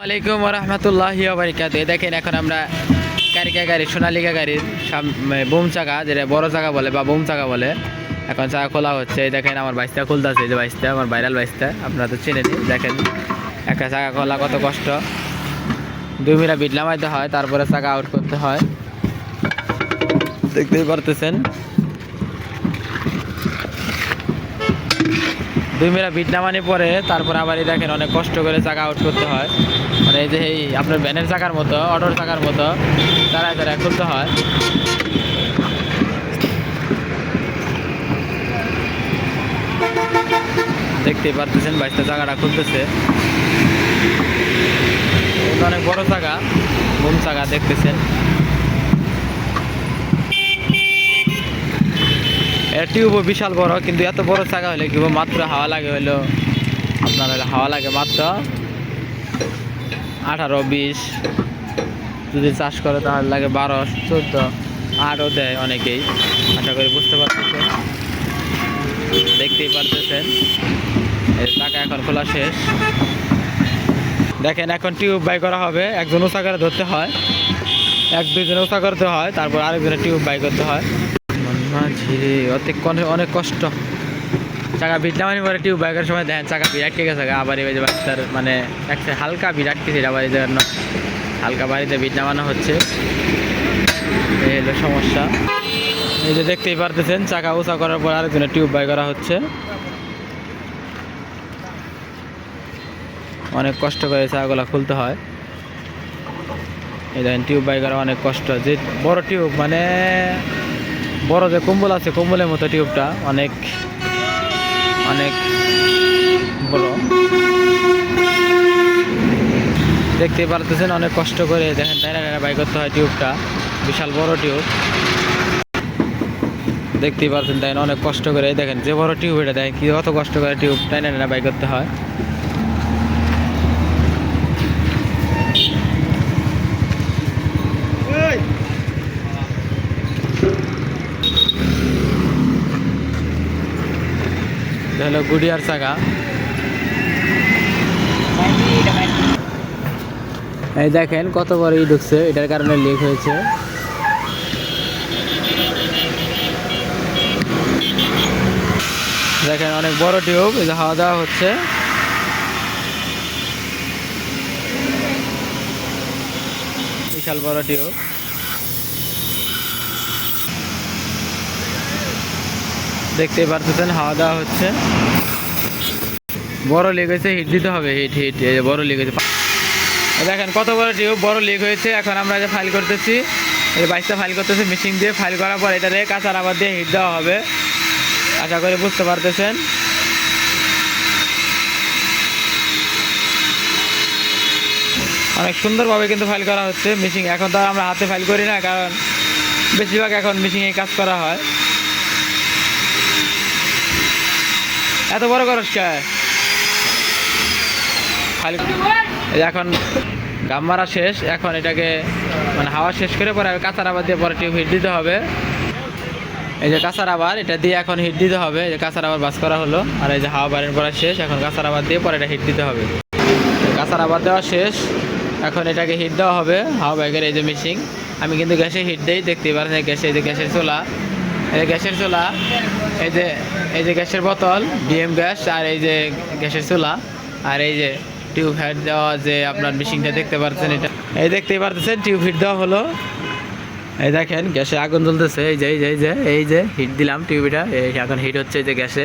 ওয়ালাইকুম রহমতুল্লাহি ওয়া বারাকাতুহু। দেখেন এখন আমরা কারিকা গাড়ি সোনালিকা গাড়ির বুম চাকা, যেটা বড় চাকা বলে বা বুম চাকা বলে, এখন চাকা খোলা হচ্ছে। এই দেখেন আমার বাইসটা খুলতেছে, এই যে বাইসটা আমার ভাইরাল বাইসটা, আপনারা তো চিনেনি। দেখেন একটা চাকা খোলা কত কষ্ট, 2 মিনিট বিট নামাইতে হয়, তারপরে চাকা আউট করতে হয়, দেখতেই পারতেছেন। 2 মিনিট বিট নামানোর পরে তারপর আবার এই দেখেন অনেক কষ্ট করে চাকা আউট করতে হয়। মানে এই যে এই আপনার ভ্যানের চাকার মতো, অটোর চাকার মতো তারা খুলতে হয়। দেখতেই পারতেছেন বাইশটা চাকাটা খুলতেছে, অনেক বড় চাকা, বুম চাকা দেখতেছেন। এর টিউবও বিশাল বড়, কিন্তু এত বড় চাকা হলে কি মাত্র হাওয়া লাগে হলো আপনার, হাওয়া লাগে মাত্র 18-20, যদি চাষ করে তাহলে লাগে 12-14, 8ও দেয় অনেকেই। আশা করি বুঝতে পারতেছেন, দেখতেই পারতেছেন। এই চাকা এখন খোলা শেষ। দেখেন এখন টিউব বাই করা হবে, একজন উঁচা করে ধরতে হয়, 1-2 জন উঁচা করতে হয়, তারপর আরেকজনের টিউব বাই করতে হয়। ঝিরে অনেক কষ্ট। চাকা বিট নামানি পরে টিউব বাইকের সময় দেখেন চাকা বিট আটকে গেছে, আবার এই যে বাচ্চার মানে একটা হালকা বিট আটকেছে, আবার এই জন্য হালকা বাড়িতে বিট নামানো হচ্ছে। এই হলো সমস্যা। এই যে দেখতেই পারতেছেন চাকা উঁচা করার পর আরেকজনের টিউব বাই করা হচ্ছে। অনেক কষ্ট করে চাকাগুলো খুলতে হয়। এই দেখেন টিউব বাই করা অনেক কষ্ট। যে বড় টিউব, মানে বড় যে কম্বল আছে, কম্বলের মতো টিউবটা অনেক অনেক বড়, দেখতেই পারতেছেন। অনেক কষ্ট করে দেখেন টাইনা বাই করতে হয় টিউবটা, বিশাল বড় টিউব, দেখতেই পারছেন। তাই অনেক কষ্ট করে দেখেন যে বড় টিউব, এটা দেখেন কি কত কষ্ট করে টিউব টাইনা বাই করতে হয়। হলো গুডিয়ার চাকা। এই দেখেন কত বড় ঢুকছে, এটার কারণে লিক হয়েছে। দেখেন অনেক বড় টিউব, এই যে হাওয়া দেওয়া হচ্ছে। বিশাল বড় টিউব, দেখতেই পারতেছেন হাওয়া দেওয়া হচ্ছে। বড় লিক হয়েছে, হিট দিতে হবে, হিট হিট। এই যে বড় লিক হয়েছে, দেখেন কত বড় টিউব, বড় লিক হয়েছে। এখন আমরা যে ফাইল করতেছি, এই বাইকটা ফাইল করতেছি মেশিন দিয়ে। ফাইল করার পর এটা দিয়ে কাঁচা রাবার দিয়ে হিট দেওয়া হবে। আশা করি বুঝতে পারতেছেন। অনেক সুন্দরভাবে কিন্তু ফাইল করা হচ্ছে মেশিন। এখন তো আমরা হাতে ফাইল করি না, কারণ বেশিরভাগ এখন মেশিনে কাজ করা হয়। এত বড় খরচ ফাইল। এখন গাম মারা শেষ, এখন এটাকে মানে হাওয়া শেষ করে পরে কাঁচা রাবার দিয়ে পরে টিউব হিট দিতে হবে। এই যে কাঁচা রাবার, এটা দিয়ে এখন হিট দিতে হবে। এই যে কাঁচা রাবার বাস করা হলো, আর এই যে হাওয়া বাড়ির করা শেষ। এখন কাঁচা রাবার দিয়ে পরে এটা হিট দিতে হবে। কাঁচা রাবার দেওয়া শেষ, এখন এটাকে হিট দেওয়া হবে হাওয়া বাইকের। এই যে মেশিন, আমি কিন্তু গ্যাসে হিট দিই, দেখতেই পারেন গ্যাসে। এই যে গ্যাসের চুলা, এই যে গ্যাসের চুলা, এই যে গ্যাসের বোতল ডিএম গ্যাস, আর এই যে গ্যাসের চুলা, আর এই যে টিউব হিট দেওয়া যে আপনার মেশিনটা দেখতে পাচ্ছেন। এটা এই দেখতেই পারতেছেন টিউব হিট দেওয়া হলো। এই দেখেন গ্যাসে আগুন জ্বলতেছে, এই যে এই যে হিট দিলাম টিউবটা, এই এখন হিট হচ্ছে। এই যে গ্যাসে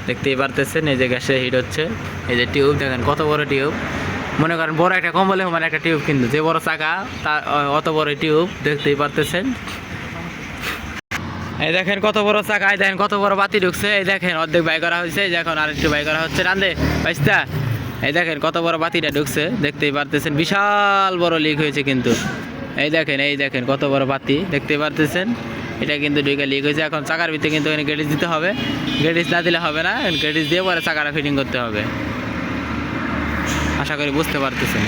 দেখতেই পারতেছেন, এই যে গ্যাসে হিট হচ্ছে। এই যে টিউব দেখেন কত বড় টিউব, মনে করেন বড় একটা কম্বলে মানে একটা টিউব, কিন্তু যে বড় চাকা তা অত বড় টিউব, দেখতেই পারতেছেন। এই দেখেন কত বড় চাকা, এই দেখেন কত বড় বাতি ঢুকছে। এই দেখেন অর্ধেক বাই করা হয়েছে, এই এখন আরেকটু বাই করা হচ্ছে রান্দে বাইস্তা। এই দেখেন কত বড় বাতিটা ঢুকছে, দেখতেই পারতেছেন। বিশাল বড় লিক হয়েছে কিন্তু। এই দেখেন কত বড় বাতি, দেখতেই পারতেছেন। এটা কিন্তু ঢুকে লিক হয়েছে। এখন চাকার ভিতরে কিন্তু এখানে গ্যাটিস দিতে হবে, গ্যাটিস না দিলে হবে না, গ্যাটিস দিয়ে পরে চাকাটা ফিটিং করতে হবে। আশা করি বুঝতে পারতেছেন।